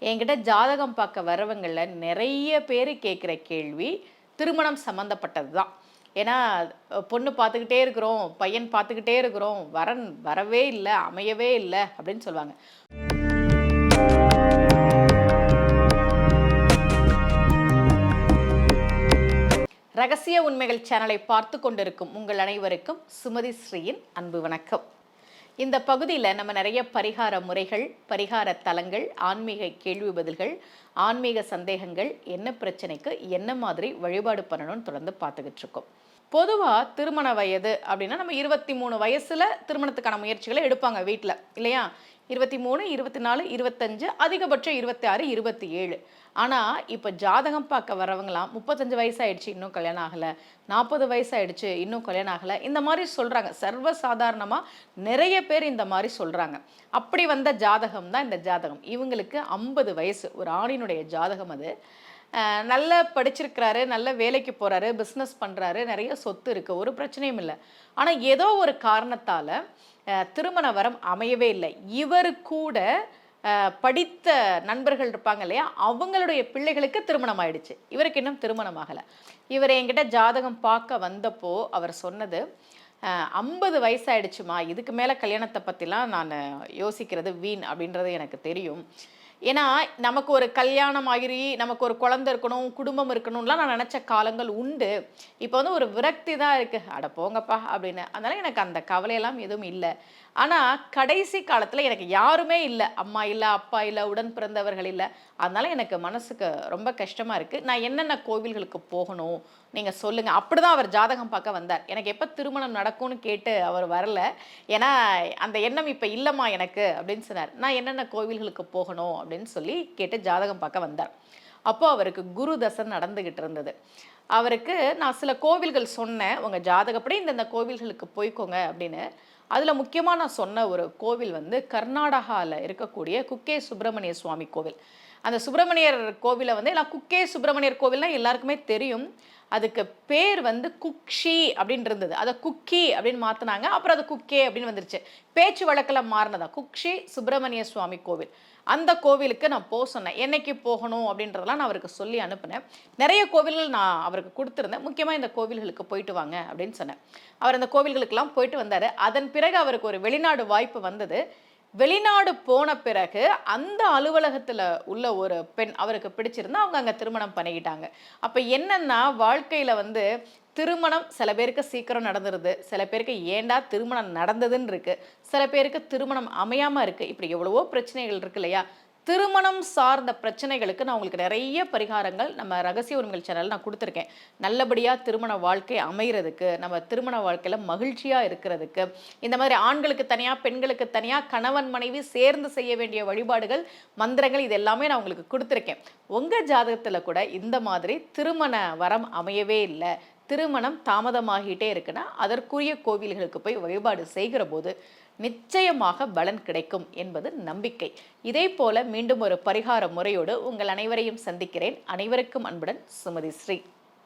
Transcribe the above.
என்கிட்ட ஜாதகம் பார்க்க வரவங்கள நிறைய பேர் கேட்குற கேள்வி திருமணம் சம்மந்தப்பட்டது தான். ஏன்னா பொண்ணு பார்த்துக்கிட்டே இருக்கிறோம், பையன் பார்த்துக்கிட்டே இருக்கிறோம், வரன் வரவே இல்லை, அமையவே இல்லை அப்படின்னு சொல்லுவாங்க. ரகசிய உண்மைகள் சேனலை பார்த்து கொண்டிருக்கும் உங்கள் அனைவருக்கும் சுமதி ஸ்ரீயின் அன்பு வணக்கம். இந்த பகுதியில் நம்ம நிறைய பரிகார முறைகள், பரிகார தலங்கள், ஆன்மீக கேள்வி பதில்கள், ஆன்மீக சந்தேகங்கள், என்ன பிரச்சனைக்கு என்ன மாதிரி வழிபாடு பண்ணணும்னு தொடர்ந்து பார்த்துக்கிட்டு இருக்கோம். பொதுவாக திருமண வயது அப்படின்னா நம்ம 23 வயசில் திருமணத்துக்கான முயற்சிகளை எடுப்பாங்க வீட்டில், இல்லையா? 23, 24, 25, அதிகபட்சம் 26, 27. ஆனால் இப்போ ஜாதகம் பார்க்க வரவங்களாம் 35 வயசாகிடுச்சு இன்னும் கல்யாணம் ஆகலை, 40 வயசாகிடுச்சு இன்னும் கல்யாணம் ஆகலை, இந்த மாதிரி சொல்கிறாங்க. சர்வசாதாரணமாக நிறைய பேர் இந்த மாதிரி சொல்கிறாங்க. அப்படி வந்த ஜாதகம் தான் இந்த ஜாதகம். இவங்களுக்கு 50 வயசு, ஒரு ஆணினுடைய ஜாதகம் அது. நல்லா படிச்சிருக்கிறாரு, நல்ல வேலைக்கு போகிறாரு, பிஸ்னஸ் பண்ணுறாரு, நிறைய சொத்து இருக்குது, ஒரு பிரச்சனையும் இல்லை. ஆனால் ஏதோ ஒரு காரணத்தால் திருமண வரம் அமையவே இல்லை. இவர் கூட படித்த நண்பர்கள் இருப்பாங்க இல்லையா, அவங்களுடைய பிள்ளைகளுக்கு திருமணம் ஆயிடுச்சு, இவருக்கு இன்னும் திருமணம் ஆகலை. இவர் என்கிட்ட ஜாதகம் பார்க்க வந்தப்போ அவர் சொன்னது, 50 வயசாயிடுச்சுமா, இதுக்கு மேலே கல்யாணத்தை பற்றிலாம் நான் யோசிக்கிறது வீண் அப்படின்றது எனக்கு தெரியும். ஏன்னா நமக்கு ஒரு கல்யாணம் ஆகி நமக்கு ஒரு குழந்தை இருக்கணும், குடும்பம் இருக்கணும்லாம் நான் நினச்ச காலங்கள் உண்டு. இப்போ வந்து ஒரு விரக்தி தான் இருக்குது, அட போங்கப்பா அப்படின்னு. அதனால் எனக்கு அந்த கவலையெல்லாம் எதுவும் இல்லை. ஆனால் கடைசி காலத்தில் எனக்கு யாருமே இல்லை, அம்மா இல்லை, அப்பா இல்லை, உடன் பிறந்தவர்கள் இல்லை. அதனால் எனக்கு மனசுக்கு ரொம்ப கஷ்டமாக இருக்குது. நான் என்னென்ன கோவில்களுக்கு போகணும் நீங்கள் சொல்லுங்கள். அப்படி தான் அவர் ஜாதகம் பார்க்க வந்தார். எனக்கு எப்போ திருமணம் நடக்கும்னு கேட்டு அவர் வரல. ஏன்னா அந்த எண்ணம் இப்போ இல்லைம்மா எனக்கு அப்படின்னு சொன்னார். நான் என்னென்ன கோவில்களுக்கு போகணும் அப்படின்னு சொல்லி கேட்டு ஜாதகம் பார்க்க வந்தார். அப்போது அவருக்கு குரு தசை நடந்துக்கிட்டு இருந்தது. அவருக்கு நான் சில கோவில்கள் சொன்னேன், உங்கள் ஜாதகப்படி இந்தந்த கோவில்களுக்கு போய்க்கோங்க அப்படின்னு. அதில் முக்கியமாக நான் சொன்ன ஒரு கோவில் வந்து கர்நாடகாவில் இருக்கக்கூடிய குக்கே சுப்பிரமணிய சுவாமி கோவில். அந்த சுப்பிரமணியர் கோவிலை வந்து நான் குக்கே சுப்பிரமணியர் கோவில்னால் எல்லாருக்குமே தெரியும். அதுக்கு பேர் வந்து குக்ஷி அப்படின்னு இருந்தது, அதை குக்கி அப்படின்னு மாற்றினாங்க. அப்புறம் அது குக்கே அப்படின்னு வந்துருச்சு, பேச்சு வழக்கில் மாறினதா குக்ஷி சுப்பிரமணிய சுவாமி கோவில். அந்த கோவிலுக்கு நான் போக சொன்னேன். என்னைக்கு போகணும் அப்படின்றதெல்லாம் நான் அவருக்கு சொல்லி அனுப்பினேன். நிறைய கோவில்கள் நான் அவருக்கு கொடுத்துருந்தேன். முக்கியமாக இந்த கோவில்களுக்கு போயிட்டு வாங்க அப்படின்னு சொன்னேன். அவர் அந்த கோவில்களுக்கெல்லாம் போயிட்டு வந்தார். அதன் பிறகு அவருக்கு ஒரு வெளிநாடு வாய்ப்பு வந்தது. வெளிநாடு போன பிறகு அந்த அலுவலகத்தில் உள்ள ஒரு பெண் அவருக்கு பிடிச்சிருந்தா அவங்க அங்கே திருமணம் பண்ணிக்கிட்டாங்க. அப்போ என்னன்னா வாழ்க்கையில் வந்து திருமணம் சில பேருக்கு சீக்கிரம் நடந்துருது, சில பேருக்கு ஏண்டா திருமணம் நடந்ததுன்னு இருக்குது, சில பேருக்கு திருமணம் அமையாமல் இருக்குது. இப்படி எவ்வளவோ பிரச்சனைகள் இருக்கு இல்லையா? திருமணம் சார்ந்த பிரச்சனைகளுக்கு நான் உங்களுக்கு நிறைய பரிகாரங்கள் நம்ம ரகசிய உண்மைகள் சேனல் நான் கொடுத்துருக்கேன். நல்லபடியாக திருமண வாழ்க்கை அமைகிறதுக்கு, நம்ம திருமண வாழ்க்கையில் மகிழ்ச்சியாக இருக்கிறதுக்கு, இந்த மாதிரி ஆண்களுக்கு தனியாக பெண்களுக்கு தனியாக கணவன் மனைவி சேர்ந்து செய்ய வேண்டிய வழிபாடுகள், மந்திரங்கள், இது எல்லாமே நான் உங்களுக்கு கொடுத்துருக்கேன். உங்கள் ஜாதகத்தில் கூட இந்த மாதிரி திருமண வரம் அமையவே இல்லை, திருமணம் தாமதமாகிட்டே இருக்குன்னா அதற்குரிய கோவில்களுக்கு போய் வழிபாடு செய்கிற போது நிச்சயமாக பலன் கிடைக்கும் என்பது நம்பிக்கை. இதே போல மீண்டும் ஒரு பரிகார முறையோடு உங்கள் அனைவரையும் சந்திக்கிறேன். அனைவருக்கும் அன்புடன் சுமதி ஸ்ரீ.